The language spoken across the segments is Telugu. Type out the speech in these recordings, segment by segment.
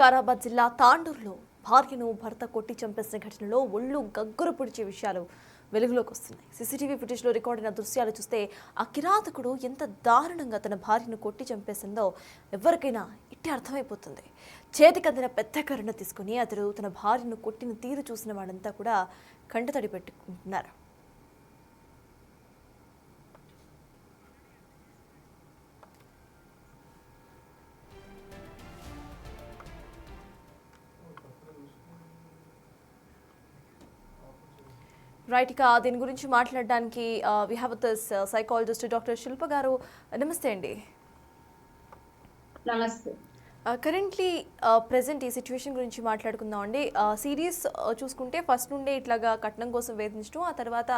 వికారాబాద్ జిల్లా తాండూరులో భార్యను భర్త కొట్టి చంపేసిన ఘటనలో ఒళ్ళు గగ్గురు పొడిచే విషయాలు వెలుగులోకి వస్తున్నాయి. సీసీటీవీ ఫుటేజ్లో రికార్డైన దృశ్యాలు చూస్తే ఆ కిరాతకుడు ఎంత దారుణంగా తన భార్యను కొట్టి చంపేసిందో ఎవరికైనా ఇట్టే అర్థమైపోతుంది. చేతికందిన పెద్ద కర్రను తీసుకుని అతడు తన భార్యను కొట్టిన తీరు చూసిన వాళ్ళంతా కూడా కంటతడి పెట్టుకుంటున్నారు. రైట్, ఇక దీని గురించి మాట్లాడడానికి we have this psychologist doctor Shilpa గారు. నమస్తే అండి. నమస్తే. కరెంట్లీ ప్రెసెంట్ ఈ సిచ్యువేషన్ గురించి మాట్లాడుకుందాం అండి. సిరీస్ చూసుకుంటే ఫస్ట్ నుండే ఇట్లాగా కట్నం కోసం వేధించడం, ఆ తర్వాత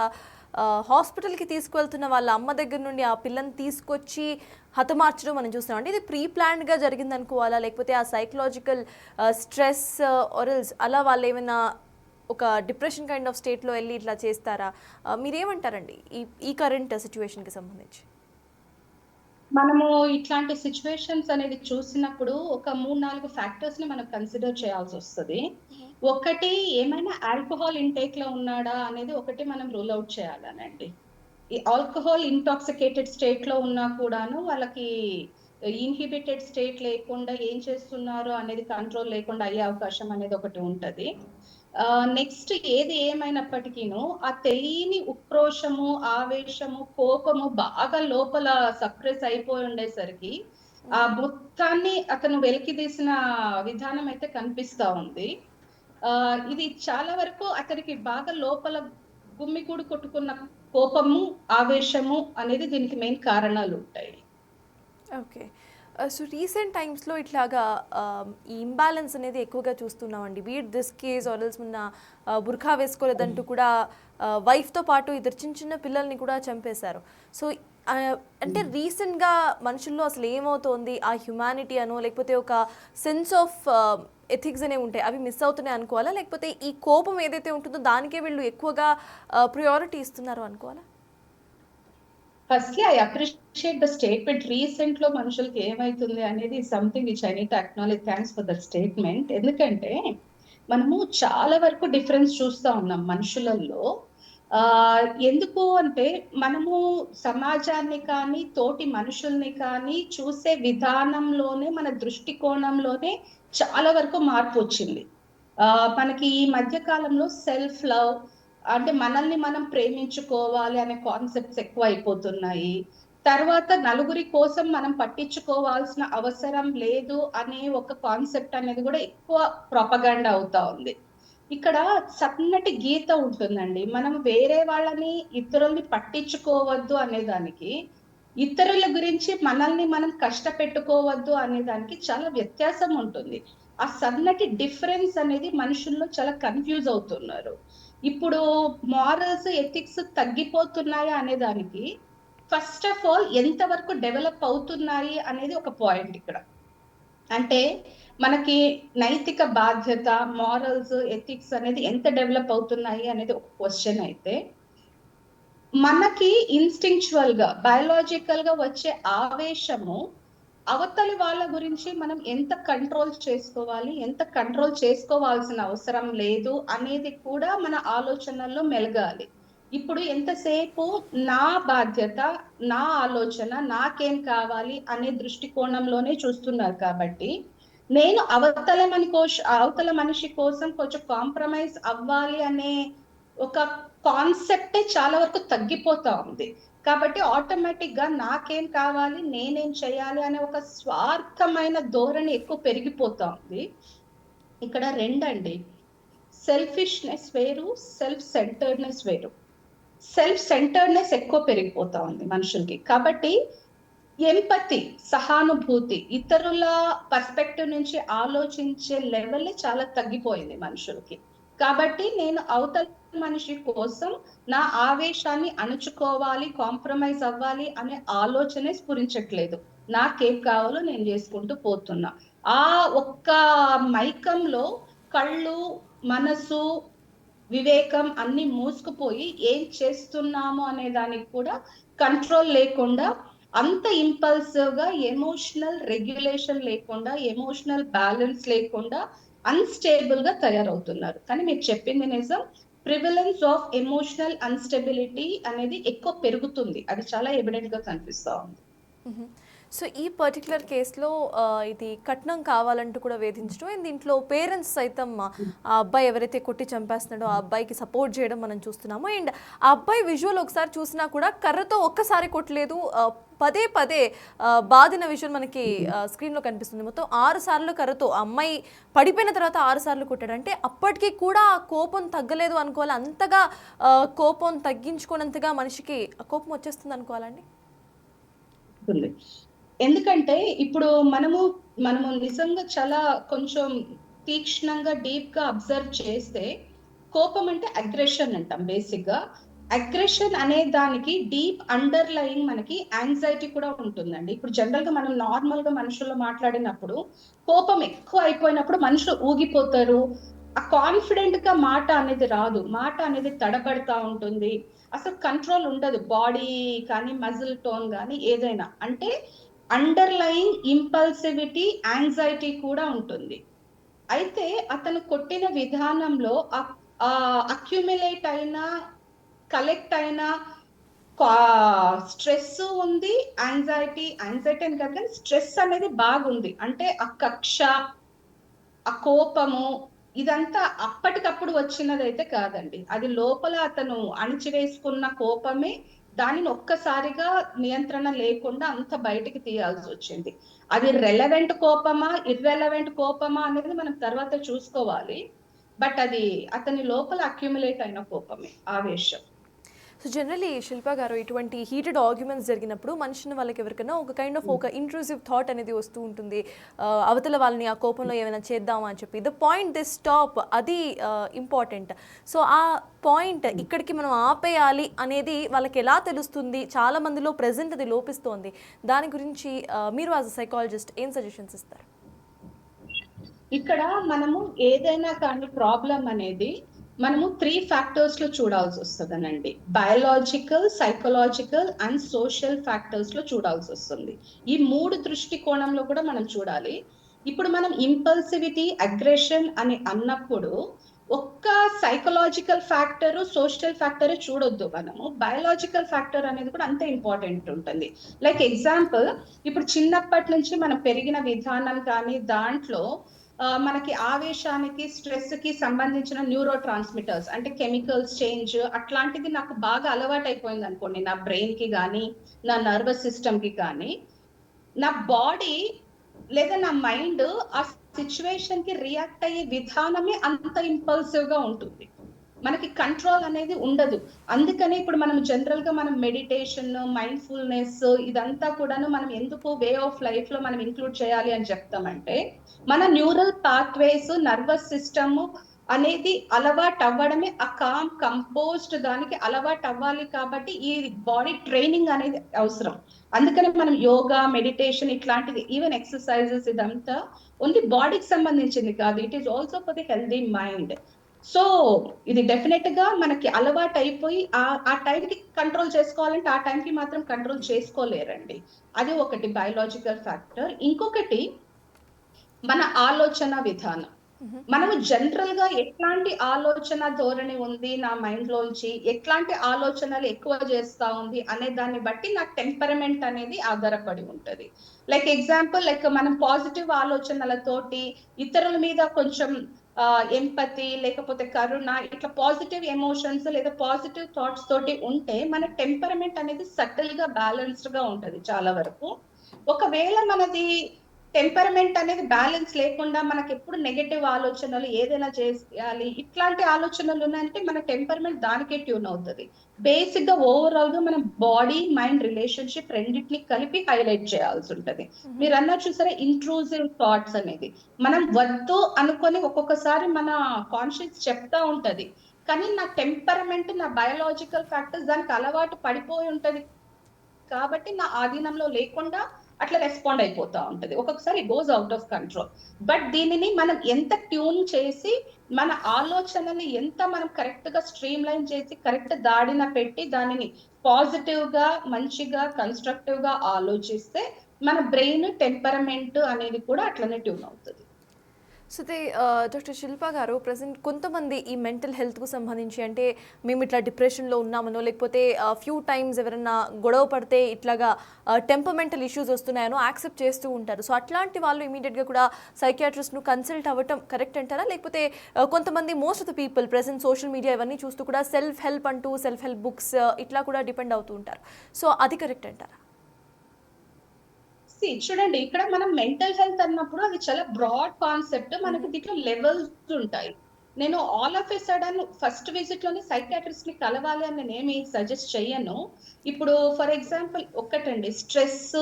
హాస్పిటల్కి తీసుకువెళ్తున్న వాళ్ళ అమ్మ దగ్గర నుండి ఆ పిల్లని తీసుకొచ్చి హతమార్చడం మనం చూస్తున్నాం అండి. ఇది ప్రీ ప్లాన్డ్గా జరిగింది అనుకోవాలా, లేకపోతే ఆ సైకలాజికల్ స్ట్రెస్ ఆర్ఎల్స్ అలా వాళ్ళు ఏమైనా ఒక డిప్రెషన్ కైండ్ ఆఫ్ స్టేట్లో వెళ్ళి ఇట్లా చేస్తారా? మీరేమంటారండి ఈ కరెంట్ సిచ్యువేషన్కి సంబంధించి? మనము ఇట్లాంటి సిచ్యువేషన్స్ అనేది చూసినప్పుడు ఒక 3-4 ఫ్యాక్టర్స్ ని మనం కన్సిడర్ చేయాల్సి వస్తుంది. ఒకటి, ఏమైనా ఆల్కహాల్ ఇంటేక్ లో ఉన్నాడా అనేది ఒకటి మనం రూల్ అవుట్ చేయాలనండి. ఈ ఆల్కహాల్ ఇంటాక్సికేటెడ్ స్టేట్ లో ఉన్నా కూడాను వాళ్ళకి ఇన్హిబిటెడ్ స్టేట్ లేకుండా ఏం చేస్తున్నారు అనేది కంట్రోల్ లేకుండా అయ్యే అవకాశం అనేది ఒకటి ఉంటది. నెక్స్ట్, ఏది ఏమైనప్పటికీను ఆ తెలియని ఉక్రోషము, ఆవేశము, కోపము బాగా లోపల సప్రెస్ అయిపోయి ఉండేసరికి ఆ మొత్తాన్ని అతను వెలికి తీసిన విధానం అయితే కనిపిస్తా ఉంది. ఇది చాలా వరకు అతనికి బాగా లోపల గుమ్మిగూడు కొట్టుకున్న కోపము, ఆవేశము అనేది దీనికి మెయిన్ కారణాలు ఉంటాయి. ఓకే, సో రీసెంట్ టైమ్స్లో ఇట్లాగా ఈ ఇంబ్యాలెన్స్ అనేది ఎక్కువగా చూస్తున్నామండి. బీట్ దిస్ కేస్ ఆర్ఎల్స్ మొన్న బుర్ఖా వేసుకోలేదంటూ కూడా వైఫ్తో పాటు ఇద్దరు చిన్న చిన్న పిల్లల్ని కూడా చంపేశారు. సో అంటే రీసెంట్గా మనుషుల్లో అసలు ఏమవుతోంది, ఆ హ్యుమానిటీ అనో లేకపోతే ఒక సెన్స్ ఆఫ్ ఎథిక్స్ అనేవి ఉంటాయి, అవి మిస్ అవుతున్నాయి అనుకోవాలా, లేకపోతే ఈ కోపం ఏదైతే ఉంటుందో దానికే వీళ్ళు ఎక్కువగా ప్రియారిటీ ఇస్తున్నారు అనుకోవాలా? Firstly I appreciate the statement. Recent లో మనుషులకి ఏమైతుంది అనేది something which I need to acknowledge. Thanks for the statement. ఎందుకంటే మనము చాలా వరకు డిఫరెన్స్ చూస్తా ఉన్నాం మనుషులలో. ఎందుకు అంటే మనము సమాజాన్ని కానీ తోటి మనుషుల్ని కానీ చూసే విధానంలోనే, మన దృష్టికోణంలోనే చాలా వరకు మార్పు వచ్చింది. మనకి ఈ మధ్య కాలంలో సెల్ఫ్ లవ్ అంటే మనల్ని మనం ప్రేమించుకోవాలి అనే కాన్సెప్ట్స్ ఎక్కువ అయిపోతున్నాయి. తర్వాత నలుగురి కోసం మనం పట్టించుకోవాల్సిన అవసరం లేదు అనే ఒక కాన్సెప్ట్ అనేది కూడా ఎక్కువ ప్రొపగండా అవుతా ఉంది. ఇక్కడ సన్నటి గీత ఉంటుందండి. మనం వేరే వాళ్ళని, ఇతరుల్ని పట్టించుకోవద్దు అనేదానికి, ఇతరుల గురించి మనల్ని మనం కష్టపెట్టుకోవద్దు అనేదానికి చాలా వ్యత్యాసం ఉంటుంది. ఆ సన్నటి డిఫరెన్స్ అనేది మనుషుల్లో చాలా కన్ఫ్యూజ్ అవుతున్నారు. ఇప్పుడు మారల్స్, ఎథిక్స్ తగ్గిపోతున్నాయా అనేదానికి ఫస్ట్ ఆఫ్ ఆల్ ఎంతవరకు డెవలప్ అవుతున్నాయి అనేది ఒక పాయింట్ ఇక్కడ. అంటే మనకి నైతిక బాధ్యత, మారల్స్, ఎథిక్స్ అనేది ఎంత డెవలప్ అవుతున్నాయి అనేది ఒక క్వశ్చన్ అయితే, మనకి ఇన్స్టింక్చువల్ గా, బయోలాజికల్ గా వచ్చే ఆవేశము అవతలి వాళ్ళ గురించి మనం ఎంత కంట్రోల్ చేసుకోవాలి, ఎంత కంట్రోల్ చేసుకోవాల్సిన అవసరం లేదు అనేది కూడా మన ఆలోచనల్లో మెలగాలి. ఇప్పుడు ఎంతసేపు నా బాధ్యత, నా ఆలోచన, నాకేం కావాలి అనే దృష్టికోణంలోనే చూస్తున్నారు. కాబట్టి నేను అవతల మనిషి కోసం కొంచెం కాంప్రమైజ్ అవ్వాలి అనే ఒక కాన్సెప్టే చాలా వరకు తగ్గిపోతా ఉంది. కాబట్టి ఆటోమేటిక్ గా నాకేం కావాలి, నేనేం చేయాలి అనే ఒక స్వార్థమైన ధోరణి ఎక్కువ పెరిగిపోతా ఉంది. ఇక్కడ రెండండి, సెల్ఫిష్నెస్ వేరు, సెల్ఫ్ సెంటర్డ్నెస్ వేరు. సెల్ఫ్ సెంటర్డ్నెస్ ఎక్కువ పెరిగిపోతా ఉంది మనుషులకి. కాబట్టి ఎంపతి, సహానుభూతి, ఇతరుల పర్స్పెక్టివ్ నుంచి ఆలోచించే లెవెల్ చాలా తగ్గిపోయింది మనుషులకి. కాబట్టి నేను అవతల మనిషి కోసం నా ఆవేశాన్ని అణుచుకోవాలి, కాంప్రమైజ్ అవ్వాలి అనే ఆలోచనే స్ఫురించట్లేదు. నాకేం కావాలో నేను చేసుకుంటూ పోతున్నా. ఆ ఒక్క మైకంలో కళ్ళు, మనసు, వివేకం అన్ని మూసుకుపోయి ఏం చేస్తున్నాము అనే దానికి కూడా కంట్రోల్ లేకుండా అంత ఇంపల్సివ్ గా ఎమోషనల్ రెగ్యులేషన్ లేకుండా, ఎమోషనల్ బ్యాలెన్స్ లేకుండా అన్స్టేబుల్ గా తయారవుతున్నారు. కానీ మీరు చెప్పింది నిజం, ప్రివిలెన్స్ ఆఫ్ ఎమోషనల్ అన్స్టెబిలిటీ అనేది ఎక్కువ పెరుగుతుంది. అది చాలా ఎవిడెంట్ గా కనిపిస్తా ఉంది. సో ఈ పర్టికులర్ కేసులో ఇది కట్నం కావాలంటూ కూడా వేధించడం అండ్ దీంట్లో పేరెంట్స్ సైతం ఆ అబ్బాయి ఎవరైతే కొట్టి చంపేస్తున్నాడో ఆ అబ్బాయికి సపోర్ట్ చేయడం మనం చూస్తున్నాము. అండ్ ఆ అబ్బాయి విజువల్ ఒకసారి చూసినా కూడా కర్రతో ఒక్కసారి కొట్టలేదు, పదే పదే బాధిన విజువల్ మనకి స్క్రీన్లో కనిపిస్తుంది. మొత్తం 6 సార్లు కర్రతో ఆ అమ్మాయి పడిపోయిన తర్వాత 6 సార్లు కొట్టాడు. అంటే అప్పటికి కూడా ఆ కోపం తగ్గలేదు అనుకోవాలి, అంతగా కోపం తగ్గించుకున్నంతగా మనిషికి కోపం వచ్చేస్తుంది అనుకోవాలండి. ఎందుకంటే ఇప్పుడు మనము నిజంగా చాలా కొంచెం తీక్ష్ణంగా డీప్ గా అబ్జర్వ్ చేస్తే, కోపం అంటే అగ్రెషన్ అంటాం బేసిక్ గా. అగ్రెషన్ అనే దానికి డీప్ అండర్లయింగ్ మనకి యాంగ్జైటీ కూడా ఉంటుందండి. ఇప్పుడు జనరల్ గా మనం నార్మల్ గా మనుషుల్లో మాట్లాడినప్పుడు కోపం ఎక్కువ అయిపోయినప్పుడు మనుషులు ఊగిపోతారు, ఆ కాన్ఫిడెంట్ గా మాట అనేది రాదు, మాట అనేది తడబడతా ఉంటుంది, అసలు కంట్రోల్ ఉండదు, బాడీ కానీ మజిల్ టోన్ కానీ ఏదైనా. అంటే అండర్లయింగ్ ఇంపల్సివిటీ, యాంగ్జైటీ కూడా ఉంటుంది. అయితే అతను కొట్టిన విధానంలో అక్యుములేట్ అయిన, కలెక్ట్ అయిన స్ట్రెస్ ఉంది, యాంగ్జైటీ అని కాదు కానీ స్ట్రెస్ అనేది బాగుంది. అంటే ఆ కక్ష, ఆ కోపము, ఇదంతా అప్పటికప్పుడు వచ్చినదైతే కాదండి. అది లోపల అతను అణిచివేసుకున్న కోపమే దానిని ఒక్కసారిగా నియంత్రణ లేకుండా అంత బయటికి తీయాల్సి వచ్చింది. అది రెలవెంట్ కోపమా, ఇర్రెలవెంట్ కోపమా అనేది మనం తర్వాత చూసుకోవాలి. బట్ అది అతని లోపల అక్యుములేట్ అయిన కోపమే, ఆవేశం. సో జనరలీ శిల్ప గారు, ఇటువంటి హీటెడ్ ఆర్గ్యుమెంట్స్ జరిగినప్పుడు మనిషిని వాళ్ళకి ఎవరికైనా ఒక కైండ్ ఆఫ్ ఒక ఇంట్రూసివ్ థాట్ అనేది వస్తూ ఉంటుంది, అవతల వాళ్ళని ఆ కోపంలో ఏమైనా చేద్దామా అని చెప్పి. ద పాయింట్ దిస్ స్టాప్, అది ఇంపార్టెంట్. సో ఆ పాయింట్ ఇక్కడికి మనం ఆపేయాలి అనేది వాళ్ళకి ఎలా తెలుస్తుంది? చాలా మందిలో ప్రెజెంట్ అది లోపిస్తోంది. దాని గురించి మీరు యాజ్ అ సైకాలజిస్ట్ ఏం సజెషన్స్ ఇస్తారు? ఇక్కడ మనము ఏదైనా కానీ ప్రాబ్లం అనేది మనము 3 ఫ్యాక్టర్స్ లో చూడాల్సి వస్తుందనండి. Biological, psychological and social factors లో చూడాల్సి వస్తుంది. ఈ 3 దృష్టికోణంలో కూడా మనం చూడాలి. ఇప్పుడు మనం ఇంపల్సివిటీ, అగ్రెషన్ అని అన్నప్పుడు ఒక్క సైకలాజికల్ ఫ్యాక్టర్, సోషల్ ఫ్యాక్టర్ చూడొద్దు. మనము బయోలాజికల్ ఫ్యాక్టర్ అనేది కూడా అంతే ఇంపార్టెంట్ ఉంటుంది. లైక్ ఎగ్జాంపుల్, ఇప్పుడు చిన్నప్పటి నుంచి మనం పెరిగిన విధానం కానీ దాంట్లో మనకి ఆవేశానికి, స్ట్రెస్ కి సంబంధించిన న్యూరో ట్రాన్స్మిటర్స్ అంటే కెమికల్స్ చేంజ్ అట్లాంటిది నాకు బాగా అలవాటు అయిపోయింది అనుకోండి, నా బ్రెయిన్ కి కానీ నా నర్వస్ సిస్టమ్ కి కానీ. నా బాడీ లేదా నా మైండ్ ఆ సిచ్యువేషన్ కి రియాక్ట్ అయ్యే విధానమే అంత ఇంపల్సివ్ గా ఉంటుంది, మనకి కంట్రోల్ అనేది ఉండదు. అందుకని ఇప్పుడు మనం జనరల్ గా మనం మెడిటేషన్, మైండ్ఫుల్నెస్ ఇదంతా కూడాను మనం ఎందుకు వే ఆఫ్ లైఫ్ లో మనం ఇంక్లూడ్ చేయాలి అని చెప్తామంటే, మన న్యూరల్ పాత్వేస్, నర్వస్ సిస్టమ్ అనేది అలవాటు అవ్వడమే, ఆ కామ్ కంపోజ్డ్ దానికి అలవాటు అవ్వాలి. కాబట్టి ఈ బాడీ ట్రైనింగ్ అనేది అవసరం. అందుకని మనం యోగా, మెడిటేషన్ ఇట్లాంటిది, ఈవెన్ ఎక్సర్సైజెస్ ఇదంతా ఓన్లీ బాడీకి సంబంధించింది కాదు, it is also for the healthy mind. So ఇది డెఫినెట్ గా మనకి అలవాటు అయిపోయి ఆ టైంకి కంట్రోల్ చేసుకోవాలంటే ఆ టైంకి మాత్రం కంట్రోల్ చేసుకోలేరండి. అది ఒకటి బయోలాజికల్ ఫ్యాక్టర్. ఇంకొకటి మన ఆలోచన విధానం. మనము జనరల్ గా ఎట్లాంటి ఆలోచన ధోరణి ఉంది నా మైండ్ లోంచి, ఎట్లాంటి ఆలోచనలు ఎక్కువ చేస్తా ఉంది అనే దాన్ని బట్టి నా టెంపరమెంట్ అనేది ఆధారపడి ఉంటది. లైక్ ఎగ్జాంపుల్, లైక్ మనం పాజిటివ్ ఆలోచనలతోటి ఇతరుల మీద కొంచెం ఎంపతి లేకపోతే కరుణ, ఇట్లా పాజిటివ్ ఎమోషన్స్ లేదా పాజిటివ్ థాట్స్ తోటి ఉంటే మన టెంపరమెంట్ అనేది సటిల్ గా బ్యాలెన్స్డ్ గా ఉంటది చాలా వరకు. ఒకవేళ మనది టెంపరమెంట్ అనేది బ్యాలెన్స్ లేకుండా మనకి ఎప్పుడు నెగటివ్ ఆలోచనలు, ఏదైనా చేయాలి ఇట్లాంటి ఆలోచనలు ఉన్నాయంటే మన టెంపరమెంట్ దానికే ట్యూన్ అవుతుంది. బేసిక్ గా ఓవరాల్ గా మనం బాడీ మైండ్ రిలేషన్షిప్ రెండింటిని కలిపి హైలైట్ చేయాల్సి ఉంటది. మీరు అన్నారు చూసారా ఇంట్రూజివ్ థాట్స్ అనేది, మనం వద్దు అనుకొని ఒక్కొక్కసారి మన కాన్షియస్ చెప్తా ఉంటది, కానీ నా టెంపరమెంట్, నా బయోలాజికల్ ఫ్యాక్టర్స్ దానికి అలవాటు పడిపోయి ఉంటది కాబట్టి నా ఆధీనంలో లేకుండా అట్లా రెస్పాండ్ అయిపోతా ఉంటది. ఒక్కొక్కసారి goes out of control. But దీనిని మనం ఎంత ట్యూన్ చేసి, మన ఆలోచనని ఎంత మనం కరెక్ట్ గా స్ట్రీమ్ లైన్ చేసి కరెక్ట్ దాడిన పెట్టి దానిని పాజిటివ్ గా మంచిగా కన్స్ట్రక్టివ్ గా ఆలోచిస్తే మన బ్రెయిన్ టెంపరమెంట్ అనేది కూడా అట్లనే ట్యూన్ అవుతుంది. సో డాక్టర్ శిల్ప గారు, ప్రజెంట్ కొంతమంది ఈ మెంటల్ హెల్త్కు సంబంధించి అంటే మేము ఇట్లా డిప్రెషన్లో ఉన్నామనో లేకపోతే ఫ్యూ టైమ్స్ ఎవరైనా గొడవ పడితే ఇట్లాగా టెంపర్మెంటల్ ఇష్యూస్ వస్తున్నాయనో యాక్సెప్ట్ చేస్తూ ఉంటారు. సో అట్లాంటి వాళ్ళు ఇమీడియట్గా కూడా సైకియాట్రిస్ట్ను కన్సల్ట్ అవ్వటం కరెక్ట్ అంటారా? లేకపోతే కొంతమంది most of the people present social media ఇవన్నీ చూస్తూ కూడా సెల్ఫ్ హెల్ప్ అంటూ సెల్ఫ్ హెల్ప్ బుక్స్ ఇట్లా కూడా డిపెండ్ అవుతూ ఉంటారు. సో అది కరెక్ట్ అంటారా? చూడండి, ఇక్కడ మనం మెంటల్ హెల్త్ అన్నప్పుడు అది చాలా బ్రాడ్ కాన్సెప్ట్. మనకి దీంట్లో లెవెల్స్ ఉంటాయి. నేను all of a sudden first visit లోనే సైకాట్రిస్ట్ ని కలవాలి అని నేనేమి సజెస్ట్ చెయ్యను. ఇప్పుడు ఫర్ ఎగ్జాంపుల్ ఒక్కటండి, స్ట్రెస్,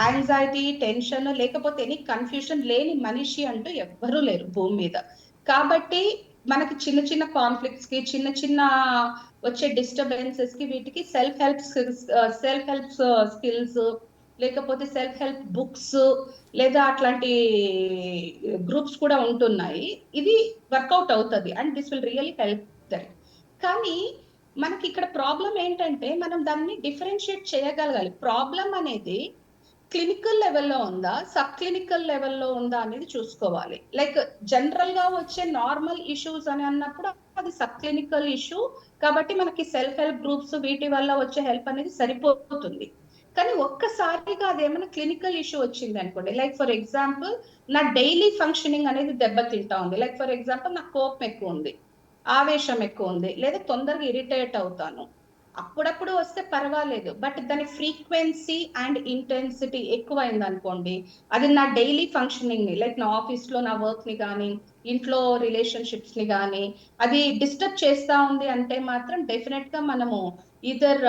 యాంగ్జైటీ, టెన్షన్ లేకపోతే ఎనీ కన్ఫ్యూషన్ లేని మనిషి అంటూ ఎవ్వరూ లేరు భూమి మీద. కాబట్టి మనకి చిన్న చిన్న కాన్ఫ్లిక్ట్స్ కి, చిన్న చిన్న వచ్చే డిస్టర్బెన్సెస్ కి, వీటికి సెల్ఫ్ హెల్ప్ స్కిల్స్ లేకపోతే సెల్ఫ్ హెల్ప్ బుక్స్ లేదా అట్లాంటి గ్రూప్స్ కూడా ఉంటున్నాయి. ఇది వర్కౌట్ అవుతుంది and this will really help them. కానీ మనకి ఇక్కడ ప్రాబ్లం ఏంటంటే మనం దాన్ని డిఫరెన్షియేట్ చేయగలగాలి. ప్రాబ్లం అనేది క్లినికల్ లెవెల్లో ఉందా, సబ్ క్లినికల్ లెవెల్లో ఉందా అనేది చూసుకోవాలి. లైక్ జనరల్ గా వచ్చే నార్మల్ ఇష్యూస్ అని అన్నప్పుడు అది సబ్ క్లినికల్ ఇష్యూ, కాబట్టి మనకి సెల్ఫ్ హెల్ప్ గ్రూప్స్ వీటి వల్ల వచ్చే హెల్ప్ అనేది సరిపోతుంది. కానీ ఒక్కసారిగా అదేమైనా క్లినికల్ ఇష్యూ వచ్చింది అనుకోండి, లైక్ ఫర్ ఎగ్జాంపుల్ నా డైలీ ఫంక్షనింగ్ అనేది దెబ్బతింటా ఉంది, లైక్ ఫర్ ఎగ్జాంపుల్ నాకు కోపం ఎక్కువ ఉంది, ఆవేశం ఎక్కువ ఉంది, లేదా తొందరగా ఇరిటేట్ అవుతాను, అప్పుడప్పుడు వస్తే పర్వాలేదు. బట్ దాని ఫ్రీక్వెన్సీ అండ్ ఇంటెన్సిటీ ఎక్కువైంది అనుకోండి, అది నా డైలీ ఫంక్షనింగ్ ని, లైక్ నా ఆఫీస్ లో నా వర్క్ ని కానీ ఇంట్లో రిలేషన్షిప్స్ ని కానీ అది డిస్టర్బ్ చేస్తా ఉంది అంటే మాత్రం డెఫినెట్ గా మనము ఇదర్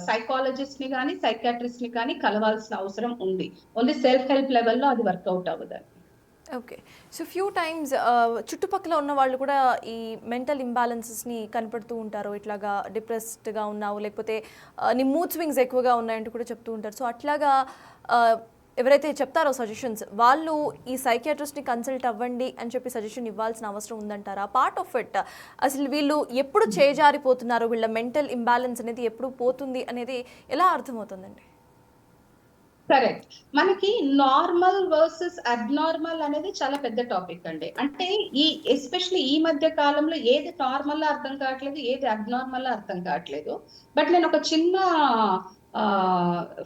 సైకాలజిస్ట్ ని కానీ సైకాట్రిస్ట్ ని కానీ కలవాల్సిన అవసరం ఉంది. ఓన్లీ సెల్ఫ్ హెల్ప్ లెవెల్లో అది వర్కౌట్ అవ్వదండి. ఓకే. సో ఫ్యూ టైమ్స్ చుట్టుపక్కల ఉన్న వాళ్ళు కూడా ఈ మెంటల్ ఇంబ్యాలెన్సెస్ని కనపడుతూ ఉంటారు. ఇట్లాగా డిప్రెస్డ్గా ఉన్నావు, లేకపోతే నీ మూడ్ స్వింగ్స్ ఎక్కువగా ఉన్నాయంటూ కూడా చెప్తూ ఉంటారు. సో అట్లాగా ఎవరైతే చెప్తారో సజెషన్స్, వాళ్ళు ఈ సైకియాట్రిస్ట్ని కన్సల్ట్ అవ్వండి అని చెప్పి సజెషన్ ఇవ్వాల్సిన అవసరం ఉందంటారా? పార్ట్ ఆఫ్ ఇట్, అసలు వీళ్ళు ఎప్పుడు చేజారిపోతున్నారో, వీళ్ళ మెంటల్ ఇంబ్యాలెన్స్ అనేది ఎప్పుడు పోతుంది అనేది ఎలా అర్థమవుతుందండి? కరెక్ట్. మనకి నార్మల్ వర్సెస్ అబ్నార్మల్ అనేది చాలా పెద్ద టాపిక్ అండి. అంటే ఎస్పెషల్లీ ఈ మధ్య కాలంలో ఏది నార్మల్ అర్థం కావట్లేదు, ఏది అబ్నార్మల్ అర్థం కావట్లేదు. బట్ నేను ఒక చిన్న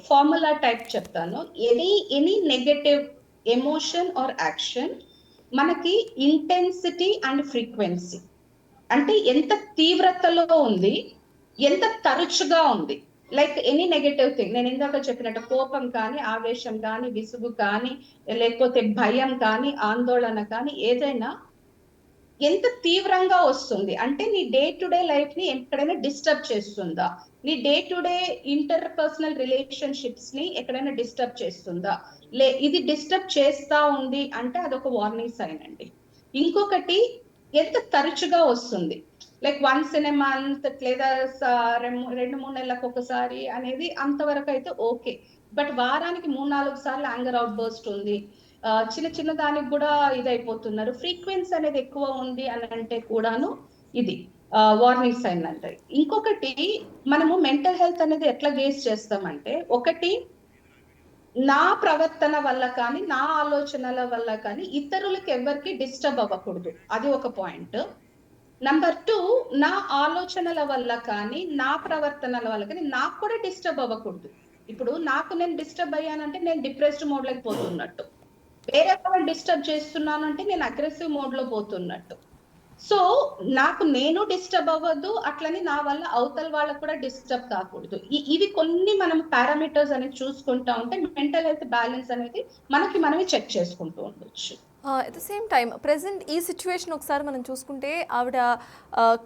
ఫార్ములా టైప్ చెప్తాను. Any negative emotion are action మనకి ఇంటెన్సిటీ అండ్ ఫ్రీక్వెన్సీ, అంటే ఎంత తీవ్రతలో ఉంది, ఎంత తరచుగా ఉంది. లైక్ ఎనీ నెగటివ్ థింగ్, నేను ఇందాక చెప్పినట్టు కోపం కానీ, ఆవేశం కానీ, విసుగు కానీ, లేకపోతే భయం కానీ, ఆందోళన కానీ, ఏదైనా ఎంత తీవ్రంగా వస్తుంది అంటే నీ డే టు డే లైఫ్ ని ఎక్కడైనా డిస్టర్బ్ చేస్తుందా, నీ day to day inter personal relationships ని ఎక్కడైనా డిస్టర్బ్ చేస్తుందా, ఇది డిస్టర్బ్ చేస్తా ఉంది అంటే అదొక వార్నింగ్ సైన్ అండి. ఇంకొకటి, ఎంత తరచుగా వస్తుంది, like once in a month లేదా 2-3 నెలలకు ఒకసారి అనేది అంతవరకు అయితే ఓకే. బట్ వారానికి 3-4 సార్లు యాంగర్ అవుట్ బర్స్ట్ ఉంది, చిన్న చిన్న దానికి కూడా ఇదైపోతున్నారు, ఫ్రీక్వెన్సీ అనేది ఎక్కువ ఉంది అని అంటే కూడాను ఇది వార్నింగ్ సైన్ అంటారు. ఇంకొకటి, మనము మెంటల్ హెల్త్ అనేది ఎట్లా గేజ్ చేస్తామంటే, ఒకటి నా ప్రవర్తన వల్ల కానీ, నా ఆలోచనల వల్ల కానీ ఇతరులకు ఎవరికి డిస్టర్బ్ అవ్వకూడదు, అది ఒక పాయింట్. నంబర్ 2, నా ఆలోచనల వల్ల కానీ, నా ప్రవర్తనల వల్ల కానీ నాకు కూడా డిస్టర్బ్ అవ్వకూడదు. ఇప్పుడు నాకు నేను డిస్టర్బ్ అయ్యానంటే నేను డిప్రెస్డ్ మోడ్ లోకి పోతున్నట్టు, వేరే వాళ్ళని డిస్టర్బ్ చేస్తున్నాను అంటే నేను అగ్రెసివ్ మోడ్ లో పోతున్నట్టు. సో నాకు నేను డిస్టర్బ్ అవ్వద్దు, అట్లని నా వల్ల అవతల వాళ్ళకు కూడా డిస్టర్బ్ కాకూడదు. ఇవి కొన్ని మనం పారామీటర్స్ అనేది చూసుకుంటా ఉంటే మెంటల్ హెల్త్ బ్యాలెన్స్ అనేది మనకి మనమే చెక్ చేసుకుంటూ ఉండొచ్చు. At the same time present ఈ సిచ్యువేషన్ ఒకసారి మనం చూసుకుంటే, ఆవిడ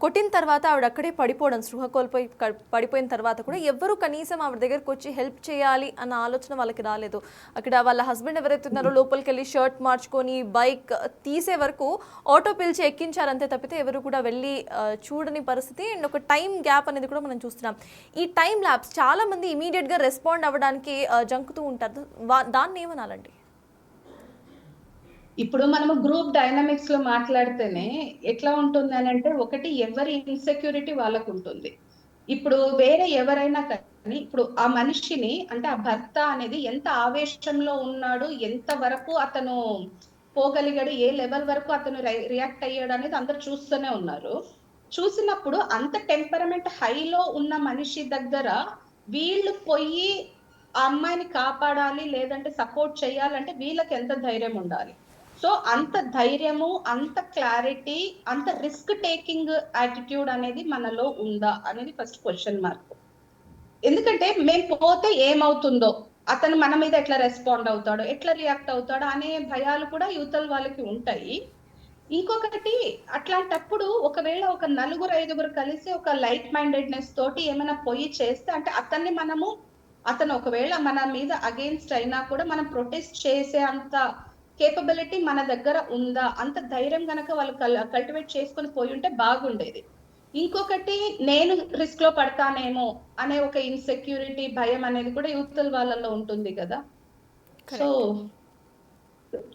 కొట్టిన తర్వాత ఆవిడ అక్కడే పడిపోవడం, స్పృహ కోల్పోయి పడిపోయిన తర్వాత కూడా ఎవ్వరూ కనీసం ఆవిడ దగ్గరకు వచ్చి హెల్ప్ చేయాలి అన్న ఆలోచన వాళ్ళకి రాలేదు. అక్కడ వాళ్ళ హస్బెండ్ ఎవరైతే ఉన్నారో లోపలికి వెళ్ళి షర్ట్ మార్చుకొని బైక్ తీసే వరకు ఆటో పిలిచి ఎక్కించారంతే తప్పితే ఎవరు కూడా వెళ్ళి చూడని పరిస్థితి. అండ్ ఒక టైం గ్యాప్ అనేది కూడా మనం చూస్తున్నాం. ఈ టైం ల్యాబ్స్ చాలామంది ఇమీడియట్గా రెస్పాండ్ అవ్వడానికి జంకుతూ ఉంటారు. దాన్ని ఏమనాలండి? ఇప్పుడు మనము గ్రూప్ డైనమిక్స్ లో మాట్లాడితేనే ఎట్లా ఉంటుంది అని అంటే, ఒకటి ఎవరి ఇన్సెక్యూరిటీ వాళ్ళకు ఉంటుంది. ఇప్పుడు వేరే ఎవరైనా కానీ ఇప్పుడు ఆ మనిషిని అంటే ఆ భర్త అనేది ఎంత ఆవేశంలో ఉన్నాడు, ఎంత వరకు అతను పోగలిగాడు, ఏ లెవెల్ వరకు అతను రియాక్ట్ అయ్యాడు అనేది అందరు చూస్తూనే ఉన్నారు. చూసినప్పుడు అంత టెంపరమెంట్ హైలో ఉన్న మనిషి దగ్గర వీళ్ళు పోయి ఆ అమ్మాయిని కాపాడాలి లేదంటే సపోర్ట్ చేయాలంటే వీళ్ళకి ఎంత ధైర్యం ఉండాలి. సో అంత ధైర్యము, అంత క్లారిటీ, అంత రిస్క్ టేకింగ్ యాటిట్యూడ్ అనేది మనలో ఉందా అనేది ఫస్ట్ క్వశ్చన్ మార్క్. ఎందుకంటే మేము పోతే ఏమవుతుందో, అతను మన మీద ఎట్లా రెస్పాండ్ అవుతాడో, ఎట్లా రియాక్ట్ అవుతాడో అనే భయాలు కూడా యువతల వాళ్ళకి ఉంటాయి. ఇంకొకటి, అట్లాంటప్పుడు ఒకవేళ ఒక నలుగురు ఐదుగురు కలిసి ఒక లైక్ మైండెడ్నెస్ తోటి ఏమైనా పోయి చేస్తే అంటే అతను ఒకవేళ మన మీద అగేన్స్ట్ అయినా కూడా మనం ప్రొటెస్ట్ చేసే అంత కేపబిలిటీ మన దగ్గర ఉందా, అంత ధైర్యం గనక వాళ్ళు కల్టివేట్ చేసుకొని పోయి ఉంటే బాగుండేది. ఇంకొకటి, నేను రిస్క్ లో పడతానేమో అనే ఒక ఇన్సెక్యూరిటీ, భయం అనేది కూడా యూత్ వాళ్ళలో ఉంటుంది కదా. So correct.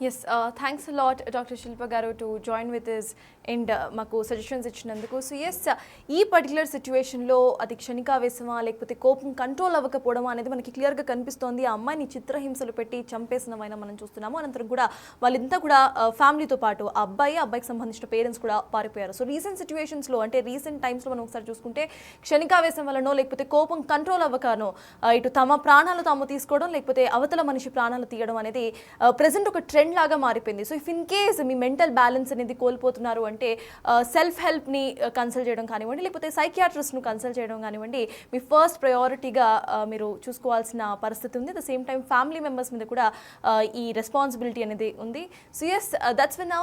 Yes, thanks lot doctor Shilpa గారు to join with us and మాకు సజెషన్స్ ఇచ్చినందుకు. సో ఎస్, ఈ పర్టికులర్ సిచ్యువేషన్లో అది క్షణికావేశమా లేకపోతే కోపం కంట్రోల్ అవ్వకపోవడం అనేది మనకి క్లియర్గా కనిపిస్తోంది. ఆ అమ్మాయిని చిత్రహింసలు పెట్టి చంపేసినమైనా మనం చూస్తున్నాము. అనంతరం కూడా వాళ్ళంతా కూడా ఫ్యామిలీతో పాటు ఆ అబ్బాయికి సంబంధించిన పేరెంట్స్ కూడా పారిపోయారు. సో రీసెంట్ సిచ్యువేషన్స్లో అంటే రీసెంట్ టైమ్స్లో మనం ఒకసారి చూసుకుంటే క్షణికావేశం వలనో లేకపోతే కోపం కంట్రోల్ అవ్వకనో ఇటు తమ ప్రాణాలు తాము తీసుకోవడం లేకపోతే అవతల మనిషి ప్రాణాలు తీయడం అనేది ప్రెసెంట్ ఒక ట్రెండ్ లాగా మారిపోయింది. So if in case me mental balance అనేది కోల్పోతున్నారు అంటే సెల్ఫ్ హెల్ప్ని కన్సల్ట్ చేయడం కానివ్వండి లేకపోతే సైకియాట్రిస్ట్ను కన్సల్ట్ చేయడం కానివ్వండి మీ ఫస్ట్ ప్రయారిటీగా మీరు చూసుకోవాల్సిన పరిస్థితి ఉంది. At the same time family members మీద కూడా ఈ రెస్పాన్సిబిలిటీ అనేది ఉంది. So yes, that's when now